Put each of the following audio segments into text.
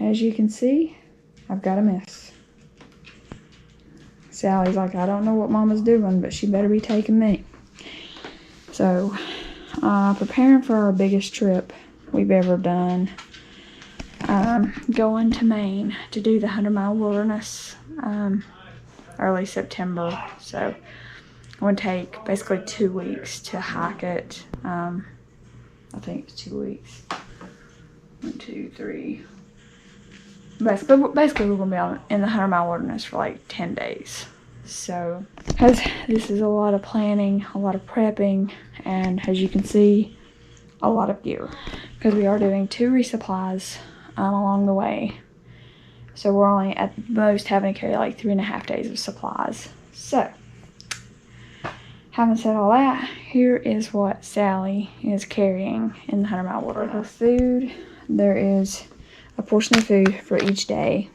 as you can see, I've got a mess. Sally's like, I don't know what Mama's doing, but she better be taking me. So, preparing for our biggest trip we've ever done. Going to Maine to do the 100-mile wilderness early September. So, I'm going to take basically 2 weeks to hike it. I think it's 2 weeks. 1, 2, 3. Basically we're going to be in the 100-mile wilderness for like 10 days. So, as this is a lot of planning, a lot of prepping, and as you can see, a lot of gear. Because we are doing 2 resupplies along the way. So we're only at most having to carry like 3.5 days of supplies. So, having said all that, here is what Sally is carrying in the 100-mile wilderness. For her food, there is a portion of food for each day.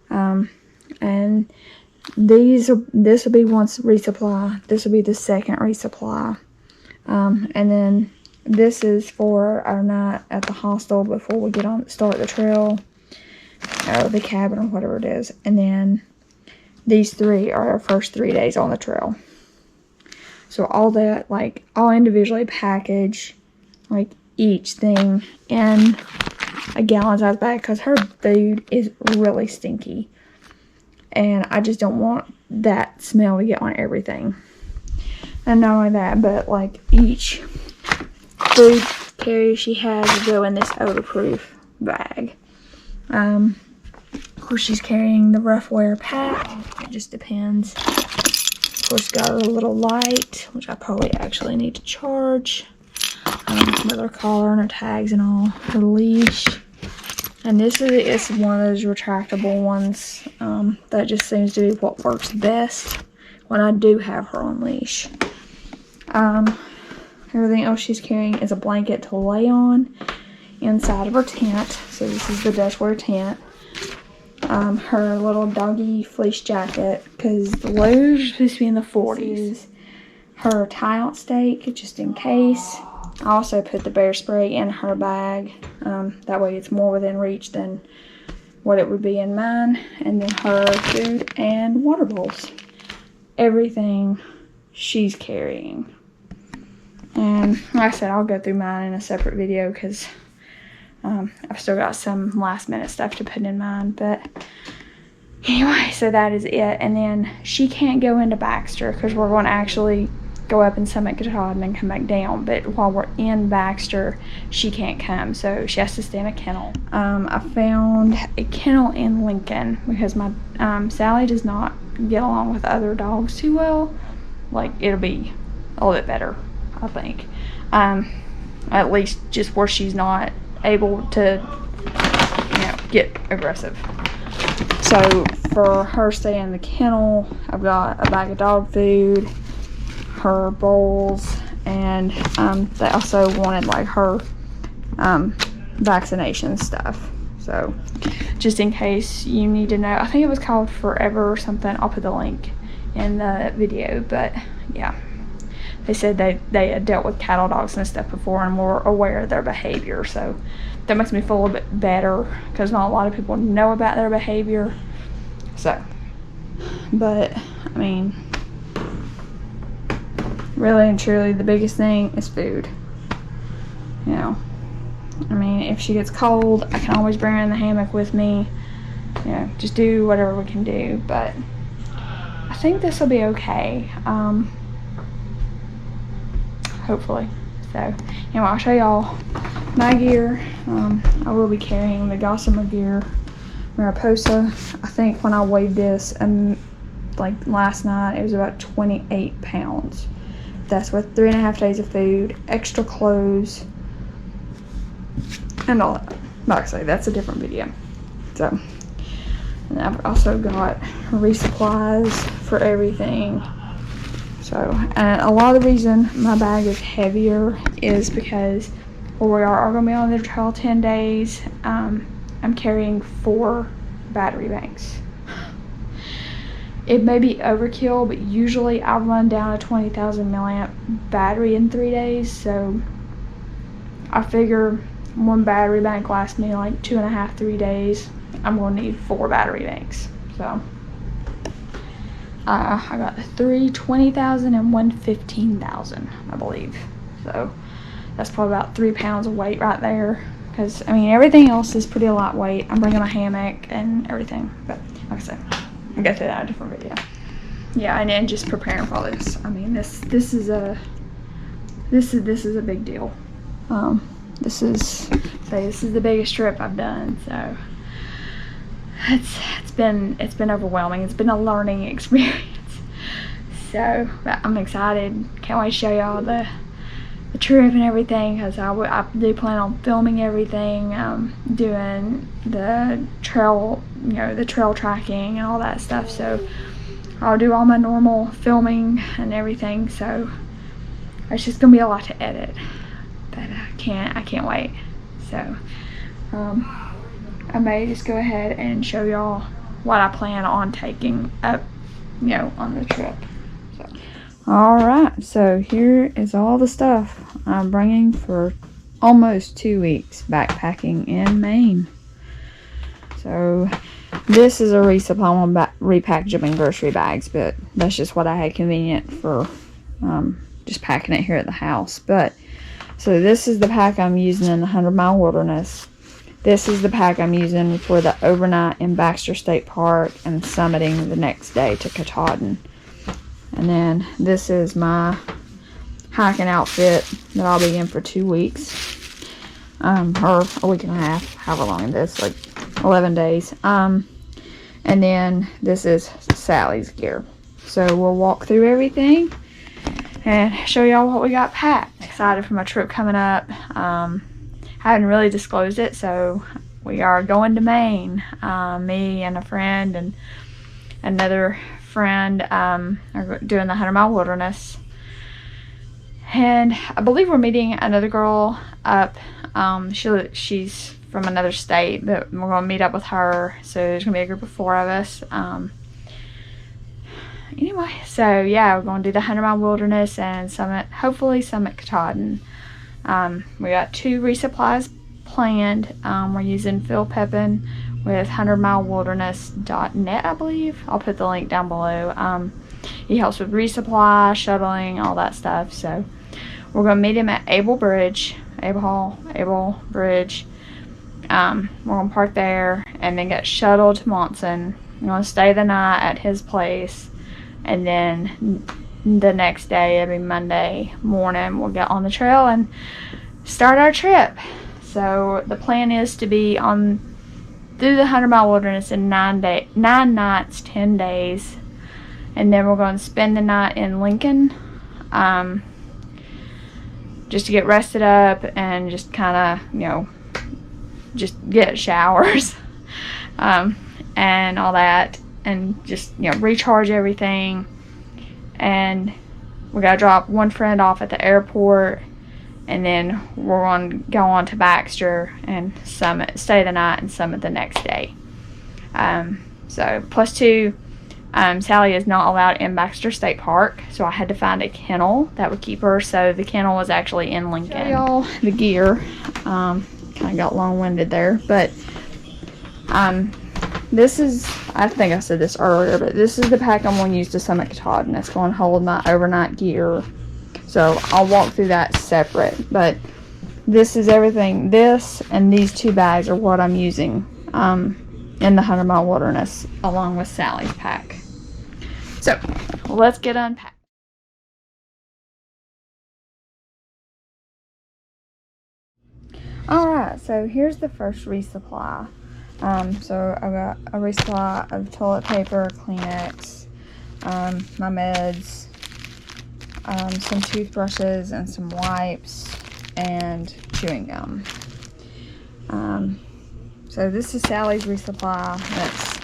And this will be one resupply. This will be the second resupply. And then this is for our night at the hostel before we start the trail, or the cabin, or whatever it is. And then these 3 are our first 3 days on the trail. So all that, like, I'll individually package, like, each thing in a gallon-sized bag, because her food is really stinky. And I just don't want that smell to get on everything. And not only that, but, like, each food carrier she has will go in this odor-proof bag. Of course, she's carrying the rough wear pack. It just depends. Of course, got a little light, which I probably actually need to charge. With her collar and her tags and all. Her leash. And this is one of those retractable ones that just seems to be what works best when I do have her on leash. Everything else she's carrying is a blanket to lay on inside of her tent. So this is the Dutch wear tent. Her little doggy fleece jacket, because the lows are supposed to be in the 40s. Her tie-out stake, just in case. I also put the bear spray in her bag. That way it's more within reach than what it would be in mine. And then her food and water bowls. Everything she's carrying. And like I said, I'll go through mine in a separate video because I've still got some last minute stuff to put in mine. But anyway, so that is it. And then she can't go into Baxter because we're going to actually go up and summit Katahdin and come back down. But while we're in Baxter, she can't come, so she has to stay in a kennel. I found a kennel in Lincoln because my Sally does not get along with other dogs too well. Like, it'll be a little bit better, I think. At least just where she's not able to, get aggressive. So for her staying in the kennel, I've got a bag of dog food, her bowls, and they also wanted like her vaccination stuff. So just in case you need to know, I think it was called Forever or something. I'll put the link in the video. But yeah, they said they had dealt with cattle dogs and stuff before and were aware of their behavior. So that makes me feel a little bit better because not a lot of people know about their behavior. So, but I mean, really and truly, the biggest thing is food. I mean, if she gets cold, I can always bring her in the hammock with me. Just do whatever we can do. But I think this will be okay. Hopefully. So, anyway, I'll show y'all my gear. I will be carrying the Gossamer gear, Mariposa. I think when I weighed this, like last night, it was about 28 pounds. That's with 3.5 days of food, extra clothes, and all that. Like I say, that's a different video. So, and I've also got resupplies for everything. So, and a lot of the reason my bag is heavier is because where we are going to be on the trail 10 days, I'm carrying 4 battery banks. It may be overkill, but usually I run down a 20,000 milliamp battery in 3 days. So I figure one battery bank lasts me like 2.5, 3 days. I'm going to need 4 battery banks. So I got 3 20,000 and 1 15,000, I believe. So that's probably about 3 pounds of weight right there. Because, I mean, everything else is pretty lightweight. I'm bringing my hammock and everything. But, like I said, I'll get to that in a different video. Yeah, and then just preparing for all this. I mean, this is a big deal. This is the biggest trip I've done. So it's been overwhelming. It's been a learning experience. So I'm excited. Can't wait to show y'all the trip and everything, because I do plan on filming everything, doing the trail, the trail tracking and all that stuff. So I'll do all my normal filming and everything. So it's just gonna be a lot to edit, but I can't wait. So I may just go ahead and show y'all what I plan on taking up, on the trip. So. Alright, so here is all the stuff I'm bringing for almost 2 weeks backpacking in Maine. So this is a resupply. I won't repackage them in grocery bags, but that's just what I had convenient for just packing it here at the house. But so this is the pack I'm using in the 100-mile wilderness. This is the pack I'm using for the overnight in Baxter State Park and summiting the next day to Katahdin. And then this is my hiking outfit that I'll be in for 2 weeks. Or a week and a half, however long it is, like 11 days. And then this is Sally's gear. So we'll walk through everything and show y'all what we got packed. Excited for my trip coming up. Haven't really disclosed it, so we are going to Maine. Me and a friend and another friend are doing the 100-mile wilderness. And I believe we're meeting another girl up. She's from another state, but we're going to meet up with her. So there's going to be a group of 4 of us. Anyway, so yeah, we're going to do the 100-mile wilderness and hopefully summit Katahdin. We got 2 resupplies planned. We're using Phil Pepin with 100milewilderness.net, I believe. I'll put the link down below. He helps with resupply, shuttling, all that stuff. So we're going to meet him at Able Bridge. We're going to park there and then get shuttled to Monson. We're going to stay the night at his place. And then the next day, it'll be Monday morning, we'll get on the trail and start our trip. So the plan is to be through the 100-mile wilderness in 9 nights, 10 days. And then we're going to spend the night in Lincoln, just to get rested up and just kind of, just get showers and all that, and just, recharge everything. And we got to drop one friend off at the airport, and then we're going to go on to Baxter and stay the night and summit the next day. So +2, Sally is not allowed in Baxter State Park, so I had to find a kennel that would keep her. So the kennel was actually in Lincoln. Show y'all the gear. Kind of got long-winded there, but this is, I think I said this earlier, but this is the pack I'm going to use to summit Katahdin. It's going to hold my overnight gear. So I'll walk through that separate. But this is everything. This and these 2 bags are what I'm using in the 100-mile wilderness, along with Sally's pack. So let's get unpacked. Alright, so here's the first resupply. So I've got a resupply of toilet paper, Kleenex, my meds, some toothbrushes and some wipes, and chewing gum. So this is Sally's resupply. That's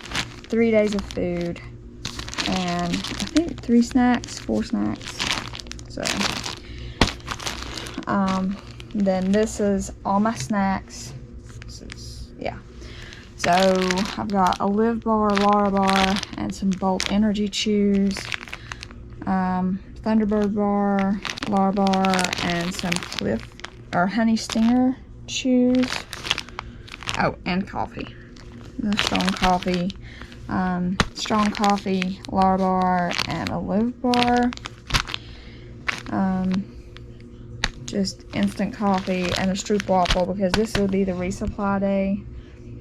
3 days of food, and I think 4 snacks. So, then this is all my snacks. So I've got a Live Bar, Lara Bar, and some Bolt Energy Chews, Thunderbird Bar, Lara Bar, and some Honey Stinger chews. Oh, and coffee. The strong coffee, Lar bar, and a loaf bar. Just instant coffee and a stroop waffle, because this will be the resupply day.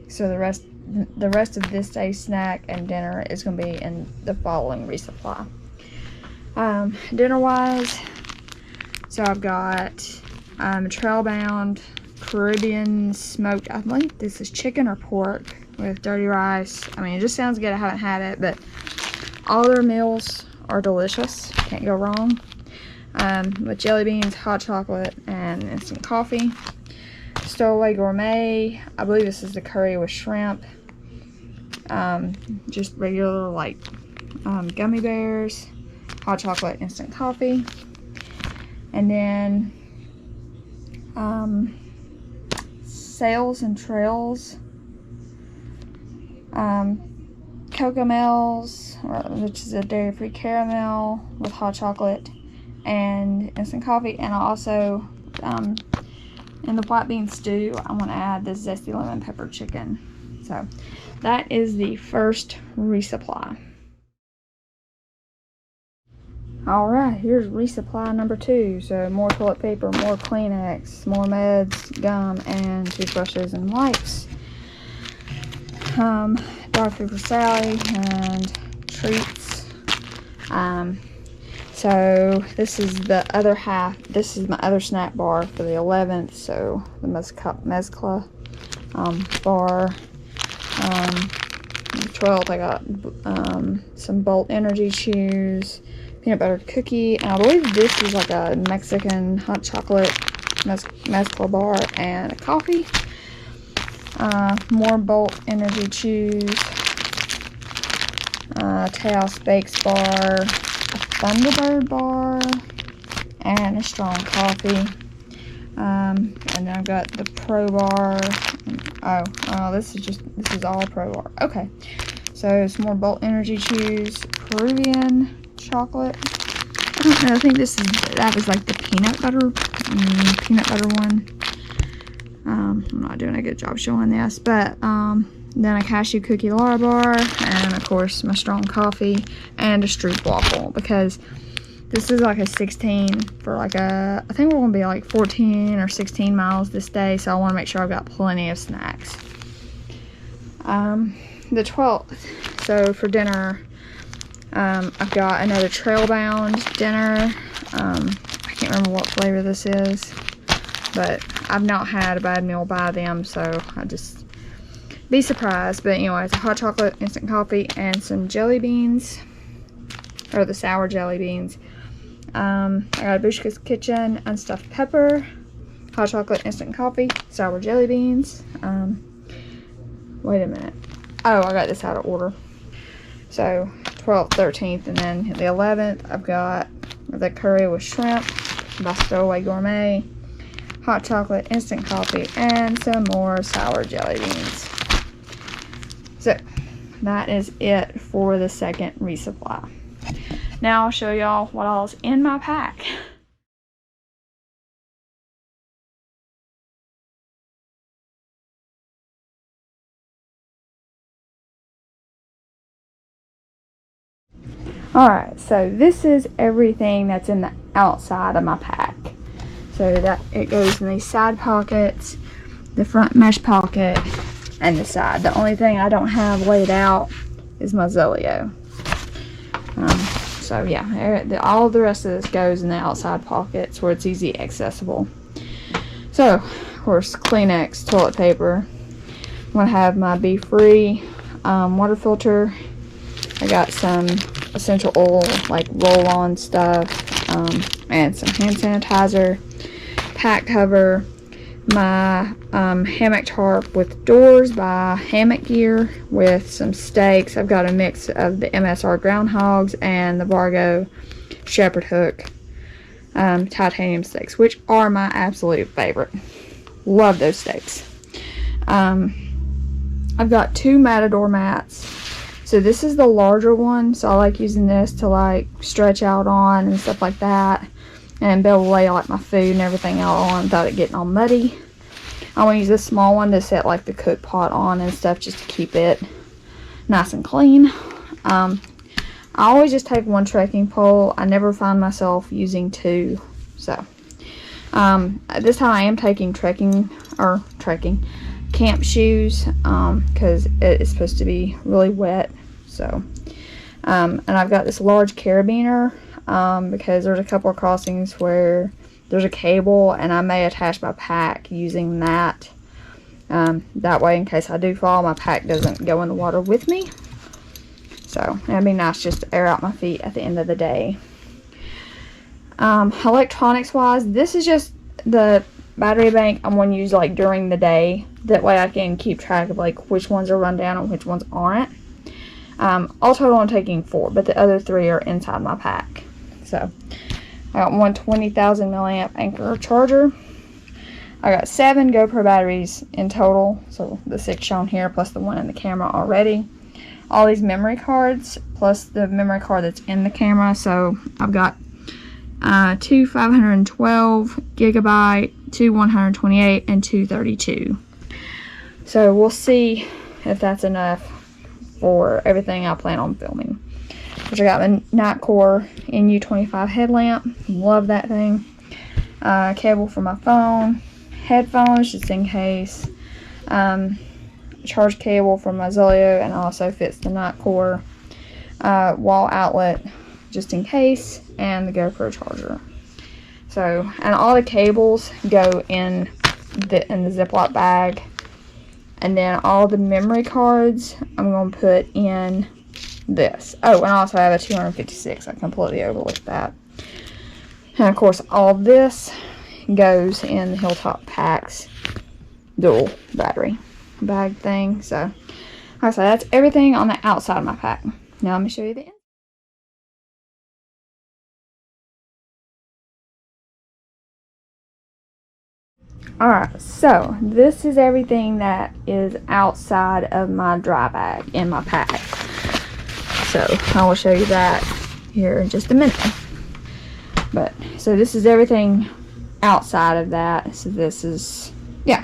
So the rest of this day's snack and dinner is going to be in the following resupply. Dinner wise, so I've got trail-bound Caribbean smoked, I think this is chicken or pork with dirty rice. I mean, it just sounds good. I haven't had it, but all their meals are delicious. Can't go wrong. With jelly beans, hot chocolate, and instant coffee. Stowaway Gourmet, I believe this is the curry with shrimp. Just regular, like, gummy bears, hot chocolate, instant coffee. And then Sails and Trails, Cocomels, which is a dairy-free caramel with hot chocolate and instant coffee. And I also, in the white bean stew, I want to add the zesty lemon pepper chicken. So that is the first resupply. Alright, here's resupply number 2. So more toilet paper, more Kleenex, more meds, gum, and toothbrushes and wipes. Dog food for Sally and treats. So this is the other half. This is my other snack bar for the 11th. So the mezcla bar. The 12th I got some Bolt Energy Chews, peanut butter cookie, and I believe this is like a Mexican hot chocolate mezcla bar and a coffee. More Bolt Energy Chews, Taos Bakes bar, a Thunderbird bar, and a strong coffee. And then I've got the Pro bar. Oh, this is all Pro bar. Okay, so some more Bolt Energy Chews, Peruvian chocolate. I don't know. I think that was like the peanut butter one. I'm not doing a good job showing this, but then a cashew cookie Lara bar, and of course my strong coffee and a stroop waffle, because this is like a 16 for like I think we're going to be like 14 or 16 miles this day, so I want to make sure I've got plenty of snacks. The 12th, so for dinner, I've got another trail-bound dinner. I can't remember what flavor this is, but I've not had a bad meal by them, so I just be surprised. But anyways, a hot chocolate, instant coffee, and some jelly beans, or the sour jelly beans. I got a Bushka's Kitchen unstuffed pepper, hot chocolate, instant coffee, sour jelly beans. Wait a minute. Oh, I got this out of order. So 12th, 13th, and then the 11th, I've got the curry with shrimp by Stowaway Gourmet, hot chocolate, instant coffee, and some more sour jelly beans. So that is it for the second resupply. Now I'll show y'all what all's in my pack. Alright, so this is everything that's in the outside of my pack. So that it goes in these side pockets, the front mesh pocket, and the side. The only thing I don't have laid out is my Zoleo. So yeah, all of the rest of this goes in the outside pockets where it's easy accessible. So, of course, Kleenex, toilet paper. I'm going to have my Be Free water filter. I got some essential oil, like roll-on stuff, and some hand sanitizer, pack cover, my hammock tarp with doors by Hammock Gear with some stakes. I've got a mix of the MSR groundhogs and the Vargo shepherd hook titanium stakes, which are my absolute favorite. Love those stakes. I've got 2 Matador mats. So this is the larger one, so I like using this to like stretch out on and stuff like that, and be able to lay like my food and everything out on without it getting all muddy. I want to use this small one to set like the cook pot on and stuff, just to keep it nice and clean. I always just take one trekking pole. I never find myself using two. So this time I am taking camp shoes, because it is supposed to be really wet. So and I've got this large carabiner, because there's a couple of crossings where there's a cable, and I may attach my pack using that. That way, in case I do fall, my pack doesn't go in the water with me. So it'd be nice just to air out my feet at the end of the day. Electronics wise, this is just the battery bank I'm going to use like during the day. That way I can keep track of like which ones are run down and which ones aren't. All total I'm taking 4, but the other 3 are inside my pack. So I got one 20,000 milliamp Anchor charger. I got 7 GoPro batteries in total, so the 6 shown here plus the one in the camera already. All these memory cards plus the memory card that's in the camera. So I've got 2 512 gigabyte, 2 128, and 2 32. So we'll see if that's enough for everything I plan on filming. Which I got my Nightcore NU25 headlamp. Love that thing. Cable for my phone. Headphones just in case. Charge cable for my Zoleo, and also fits the Nightcore. Wall outlet just in case, and the GoPro charger. So, and all the cables go in the Ziploc bag, and then all the memory cards I'm going to put in this. Oh, and I also have a 256. I completely overlooked that. And of course, all this goes in the Hilltop Packs dual battery bag thing. So, like I said, that's everything on the outside of my pack. Now let me show you the inside. Alright, so this is everything that is outside of my dry bag in my pack. So I will show you that here in just a minute. But so this is everything outside of that. So this is, yeah.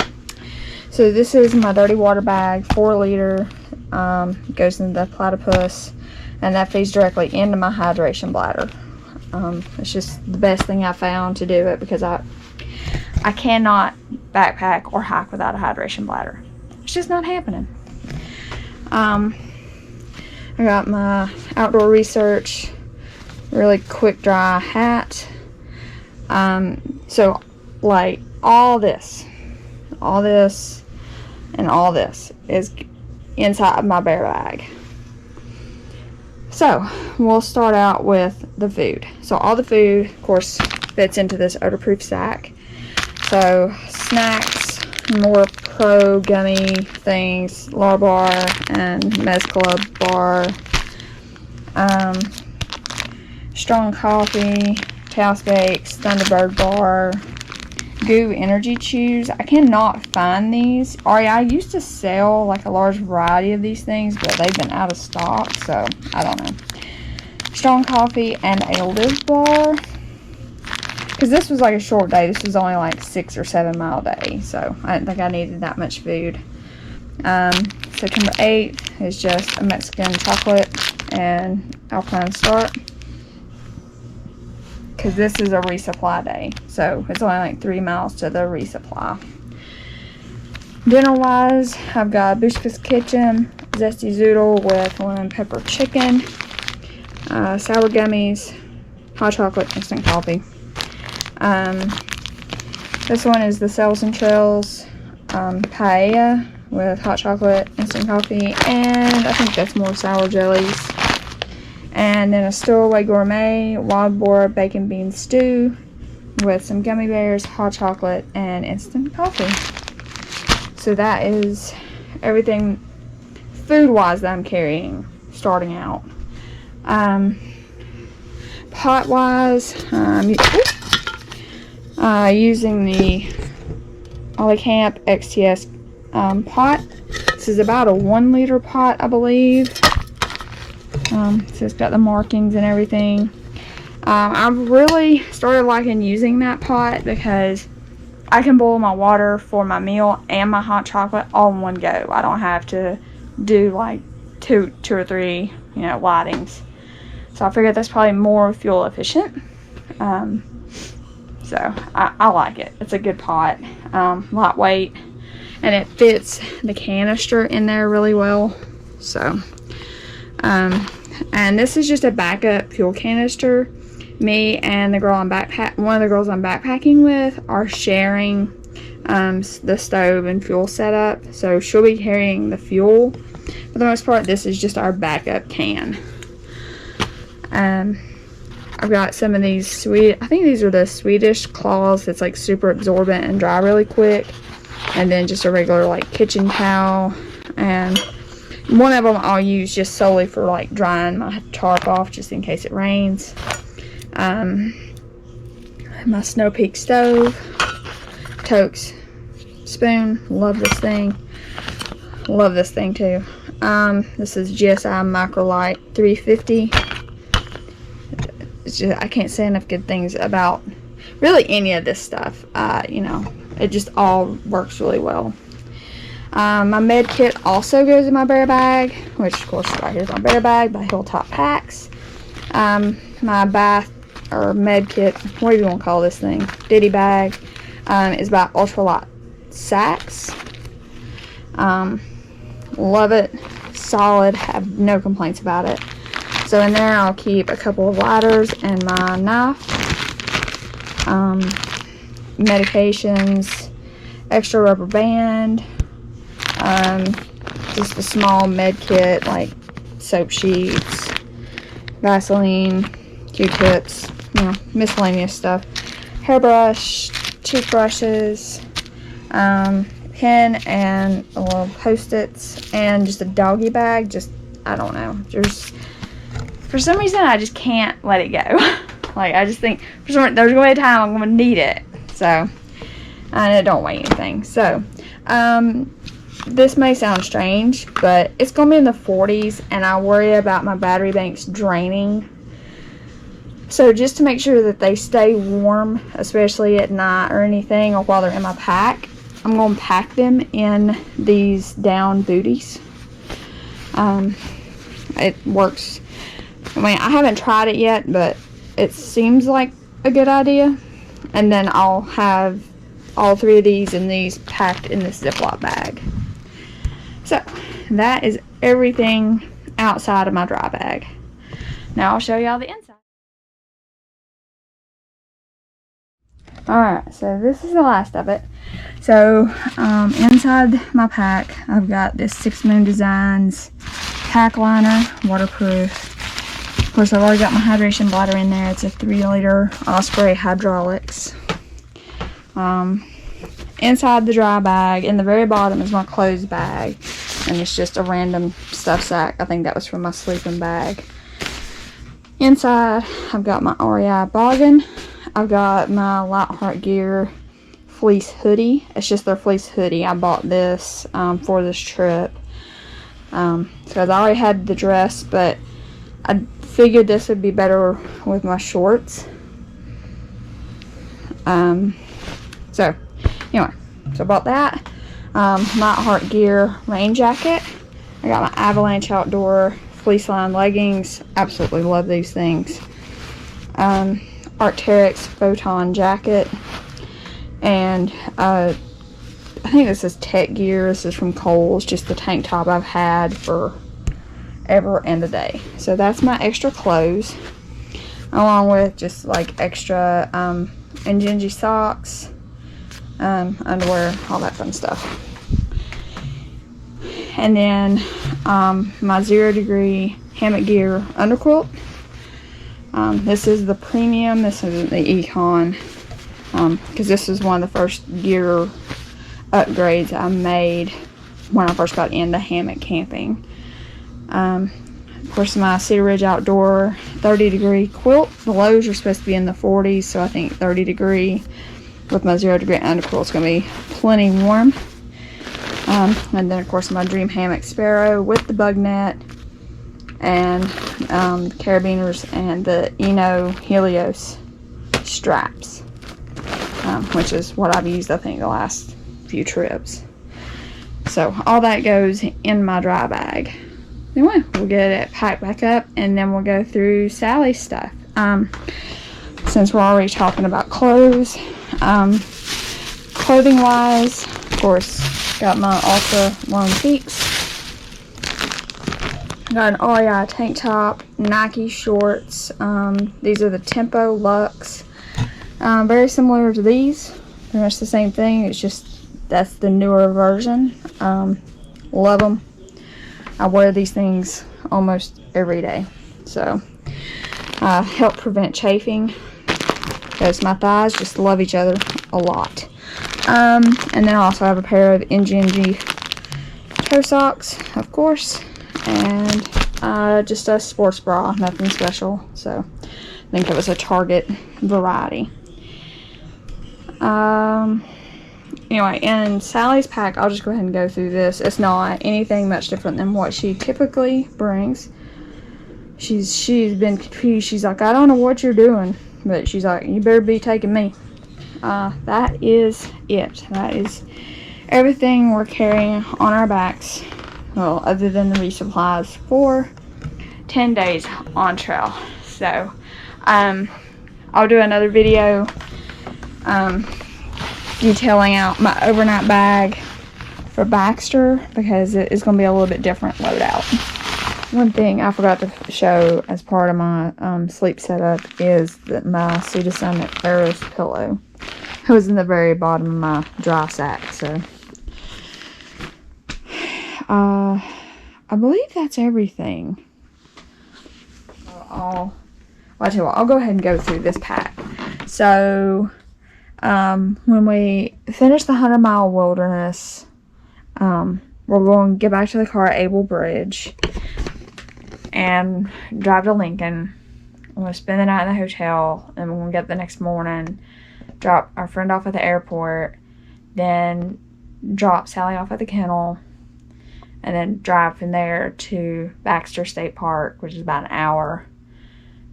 So this is my dirty water bag, 4 liter. Goes into the platypus, and that feeds directly into my hydration bladder. It's just the best thing I found to do it, because I cannot backpack or hike without a hydration bladder. It's just not happening. I got my outdoor research really quick dry hat. So like all this and all this is inside of my bear bag. So we'll start out with the food. So all the food, of course, fits into this odor-proof sack. So snacks, more pro gummy things, Lar-Bar and Mez Club bar, strong coffee, Taos Bakes, Thunderbird bar, Goo energy chews. I cannot find these. I used to sell like a large variety of these things, but they've been out of stock, so I don't know. Strong coffee and a Live bar. Because this was like a short day. This was only like 6 or 7 mile day. So I didn't think I needed that much food. September 8th is just a Mexican chocolate and Alpine Start. Because this is a resupply day. So it's only like 3 miles to the resupply. Dinner wise, I've got Bushka's Kitchen, Zesty Zoodle with lemon pepper chicken, sour gummies, hot chocolate, instant coffee. This one is the Cells and Trails paella with hot chocolate, instant coffee, and I think that's more sour jellies. And then a Stowaway Gourmet wild boar bacon bean stew with some gummy bears, hot chocolate, and instant coffee. So that is everything food wise that I'm carrying starting out. Pot wise, using the Ollie Camp XTS pot. This is about a 1 liter pot, I believe. So it's got the markings and everything. I've really started liking using that pot because I can boil my water for my meal and my hot chocolate all in one go. I don't have to do like two or three, you know, lightings. So I figured that's probably more fuel efficient. So I like it. It's a good pot, lightweight, and it fits the canister in there really well. So, and this is just a backup fuel canister. Me and the girl one of the girls I'm backpacking with are sharing the stove and fuel setup. So she'll be carrying the fuel. For the most part, this is just our backup can. I've got some of these I think these are the Swedish cloths. It's like super absorbent and dry really quick. And then just a regular like kitchen towel. And one of them I'll use just solely for like drying my tarp off just in case it rains. My Snow Peak stove. Toke's spoon. Love this thing. Love this thing too. This is GSI Microlight 350. It's just, I can't say enough good things about really any of this stuff. You know, it just all works really well. My med kit also goes in my bear bag, which of course right here's my bear bag by Hilltop Packs. My bath or med kit, what do you want to call this thing? Ditty bag, is by Ultralight Sacks. Love it. Solid. Have no complaints about it. So in there I'll keep a couple of lighters and my knife, medications, extra rubber band, just a small med kit like soap sheets, Vaseline, Q-tips, you know, miscellaneous stuff, hairbrush, toothbrushes, pen and a little Post-its, and just a doggy bag. Just, I don't know, just for some reason I just can't let it go. Like, I just think for some reason there's gonna be a time I'm gonna need it. So, and it don't weigh anything. So, this may sound strange, but it's gonna be in the 40s, and I worry about my battery banks draining. So just to make sure that they stay warm, especially at night or anything, or while they're in my pack, I'm going to pack them in these down booties. It works. I mean, I haven't tried it yet, but it seems like a good idea. And then I'll have all three of these and these packed in this Ziploc bag. So that is everything outside of my dry bag. Now I'll show y'all the inside. Alright, so this is the last of it. So, inside my pack, I've got this 6 Moon Designs pack liner, waterproof. Of course, I've already got my hydration bladder in there. It's a 3-liter Osprey Hydraulics. Inside the dry bag, in the very bottom, is my clothes bag. And it's just a random stuff sack. I think that was from my sleeping bag. Inside, I've got my REI boggin. I've got my Lightheart Gear fleece hoodie. It's just their fleece hoodie. I bought this for this trip. Because I already had the dress, but I figured this would be better with my shorts. So, anyway. So I bought that. Lightheart Gear rain jacket. I got my Avalanche Outdoor fleece lined leggings. Absolutely love these things. Arc'teryx Photon jacket, and I think this is Tech Gear. This is from Kohl's, just the tank top I've had for ever and a day. So that's my extra clothes, along with just like extra Injinji socks, underwear, all that fun stuff. And then my 0 degree hammock gear underquilt. This is the premium. This isn't the econ, because this is one of the first gear upgrades I made when I first got into hammock camping. Of course, my Cedar Ridge Outdoor 30 degree quilt. The lows are supposed to be in the 40s, so I think 30 degree with my 0 degree underquilt is going to be plenty warm. And then of course my Dream Hammock Sparrow with the bug net, and carabiners, and the Eno Helios straps. which is what I've used, I think, the last few trips. So all that goes in my dry bag. Anyway, we'll get it packed back up, and then we'll go through Sally's stuff. Since we're already talking about clothes, clothing wise, of course, got my Ultra Long Peaks. Got an REI tank top, Nike shorts. These are the Tempo Luxe. Very similar to these. Pretty much the same thing. It's just that's the newer version. Love them. I wear these things almost every day. So, help prevent chafing, because my thighs just love each other a lot. And then I also have a pair of NGNG toe socks, of course, and just a sports bra, nothing special. So I think it was a Target variety. Anyway, in Sally's pack, I'll just go ahead and go through this. It's not anything much different than what she typically brings. She's been confused. She's like, I don't know what you're doing, but she's like, you better be taking me. That is it. That is everything we're carrying on our backs, well, other than the resupplies, for 10 days on trail. So I'll do another video detailing out my overnight bag for Baxter, because it is going to be a little bit different loadout. One thing I forgot to show as part of my sleep setup is that my Sea to Summit Aeros pillow. It was in the very bottom of my dry sack. So I believe that's everything. I'll tell you what, I'll go ahead and go through this pack. So when we finish the 100-mile wilderness, we're going to get back to the car at Able Bridge and drive to Lincoln. I'm going to spend the night in the hotel, and we're going to get up the next morning, drop our friend off at the airport, then drop Sally off at the kennel, and then drive from there to Baxter State Park, which is about an hour,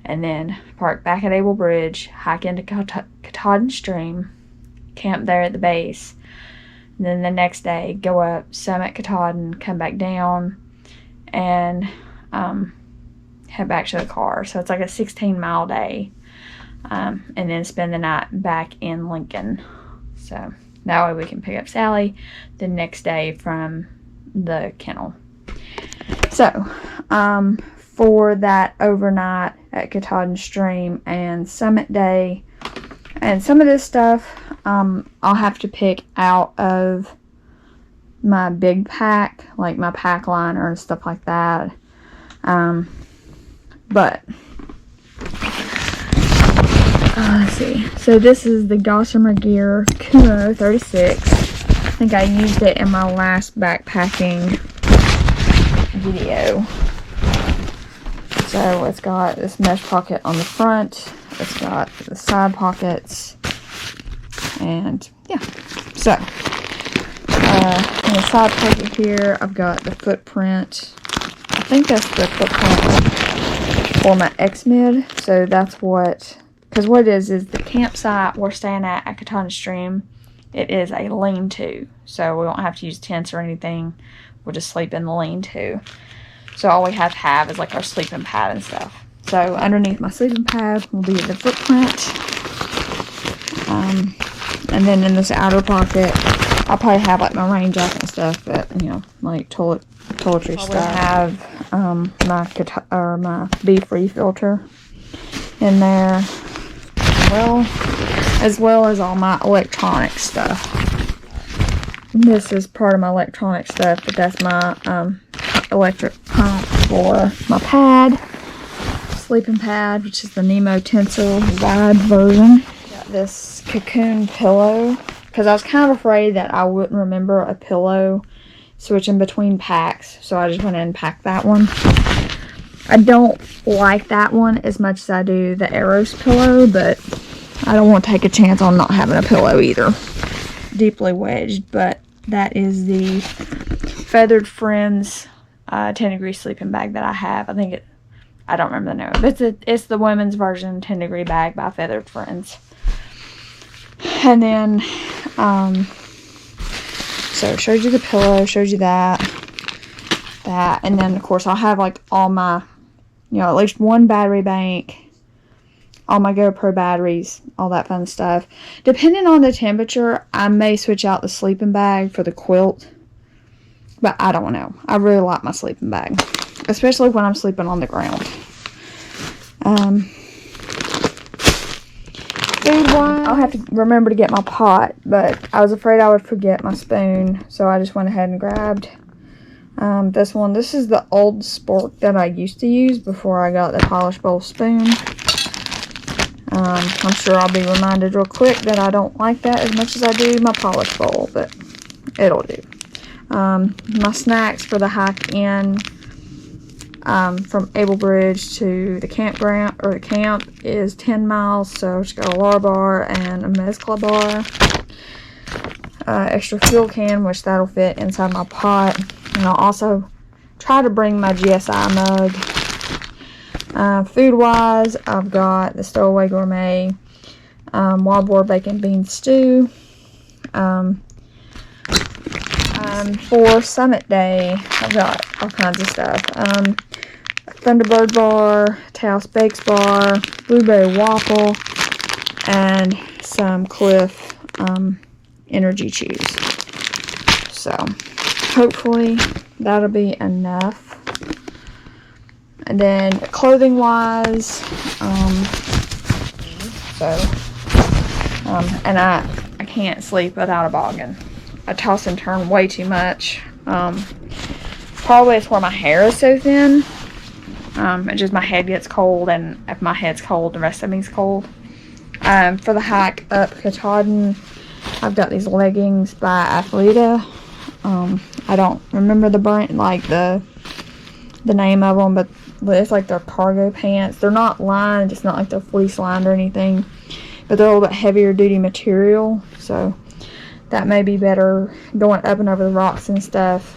and then park back at Able Bridge, hike into Katahdin Stream, camp there at the base, and then the next day go up, summit Katahdin, come back down, and head back to the car. So it's like a 16-mile day, and then spend the night back in Lincoln. So that way we can pick up Sally the next day from the kennel. So for that overnight at Katahdin Stream and summit day, and some of this stuff I'll have to pick out of my big pack, like my pack liner and stuff like that. But let's see. So this is the Gossamer Gear Kumo 36. I think I used it in my last backpacking video. So it's got this mesh pocket on the front. It's got the side pockets. And yeah. So in the side pocket here, I've got the footprint. I think that's the footprint for my X-Mid. So that's what, because what it is the campsite we're staying at Katahdin Stream, it is a lean-to. So we won't have to use tents or anything. We'll just sleep in the lean-to. So all we have to have is like our sleeping pad and stuff. So underneath my sleeping pad will be the footprint. And then in this outer pocket, I'll probably have like my rain jacket and stuff, but you know, like toiletry stuff. I have my Be-Free filter in there, as well as all my electronic stuff. This is part of my electronic stuff, but that's my electric pump for my pad, sleeping pad, which is the Nemo Tensor wide version. Got this cocoon pillow, because I was kind of afraid that I wouldn't remember a pillow switching between packs, so I just went in and packed that one. I don't like that one as much as I do the Aeros pillow, but I don't want to take a chance on not having a pillow either. Deeply wedged, but that is the Feathered Friends 10-degree sleeping bag that I have. I don't remember the name, but it's the women's version 10-degree bag by Feathered Friends. And then, so it showed you the pillow, showed you that, and then of course I'll have like all my, you know, at least one battery bank, all my GoPro batteries, all that fun stuff. Depending on the temperature, I may switch out the sleeping bag for the quilt, but I don't know. I really like my sleeping bag, especially when I'm sleeping on the ground. Food-wise, I'll have to remember to get my pot, but I was afraid I would forget my spoon, so I just went ahead and grabbed this one. This is the old spork that I used to use before I got the polished bowl spoon. I'm sure I'll be reminded real quick that I don't like that as much as I do my polished bowl, but it'll do. My snacks for the hike in from Able Bridge to the campground, or the camp, is 10 miles, so just got a Lar bar and a Mezcla bar. Extra fuel can, which that'll fit inside my pot. And I'll also try to bring my GSI mug. Food-wise, I've got the Stowaway Gourmet wild boar bacon bean stew. For Summit Day, I've got all kinds of stuff. Thunderbird bar, Taos Bakes bar, blueberry waffle, and some Cliff energy chews. So hopefully that'll be enough. And then clothing wise, and I can't sleep without a boggin. I toss and turn way too much. Probably it's where my hair is so thin. It's just my head gets cold, and if my head's cold, the rest of me's cold. For the hike up Katahdin, I've got these leggings by Athleta. I don't remember the brand, like the name of them, but it's like their cargo pants. They're not lined, it's not like they're fleece lined or anything, but they're a little bit heavier duty material, so that may be better going up and over the rocks and stuff.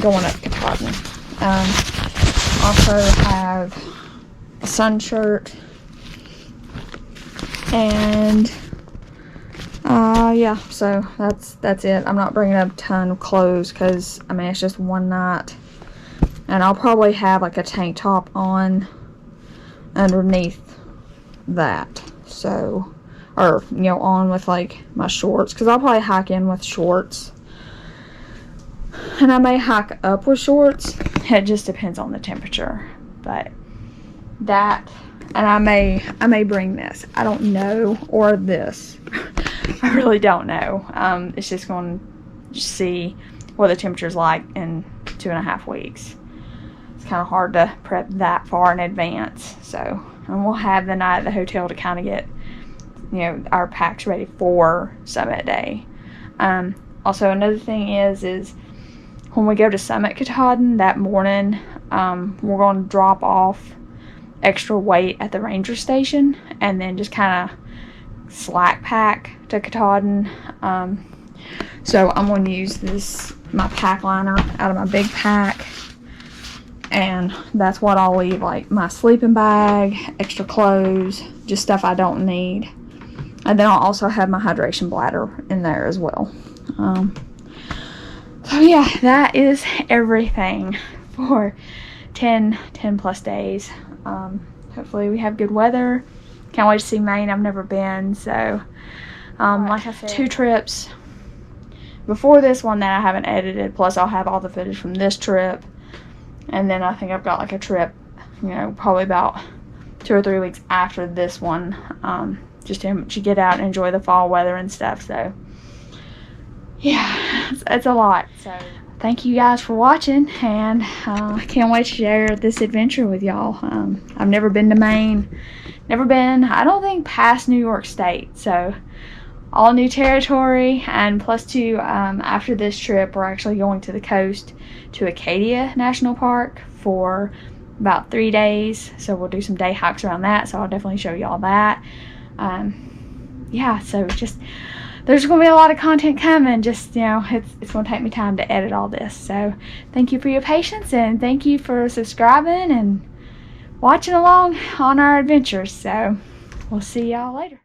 Going up Katahdin. Also have a sun shirt, and yeah, so that's it. I'm not bringing up a ton of clothes because I mean it's just one night, and I'll probably have like a tank top on underneath that, so, or you know, on with like my shorts, because I'll probably hike in with shorts. And I may hike up with shorts. It just depends on the temperature. But that, and I may bring this. I don't know, or this. I really don't know. It's just going to see what the temperature's like in 2.5 weeks. It's kind of hard to prep that far in advance. So, and we'll have the night at the hotel to kind of get, you know, our packs ready for Summit Day. Also, another thing is when we go to Summit Katahdin that morning, we're going to drop off extra weight at the ranger station and then just kind of slack pack to Katahdin. So I'm going to use my pack liner out of my big pack, and that's what I'll leave, like my sleeping bag, extra clothes, just stuff I don't need. And then I'll also have my hydration bladder in there as well. So yeah, that is everything for 10 plus days. Hopefully we have good weather. Can't wait to see Maine. I've never been, so like I said, 2 trips before this one that I haven't edited, plus I'll have all the footage from this trip, and then I think I've got like a trip, you know, probably about 2 or 3 weeks after this one, just to get out and enjoy the fall weather and stuff. So yeah, it's a lot. So thank you guys for watching, and I can't wait to share this adventure with y'all. I've never been to Maine, never been, I don't think, past New York State, so all new territory. And plus 2, after this trip we're actually going to the coast to Acadia National Park for about 3 days, so we'll do some day hikes around that, so I'll definitely show y'all that. Yeah, so just there's going to be a lot of content coming. Just, you know, it's going to take me time to edit all this. So thank you for your patience, and thank you for subscribing and watching along on our adventures. So we'll see y'all later.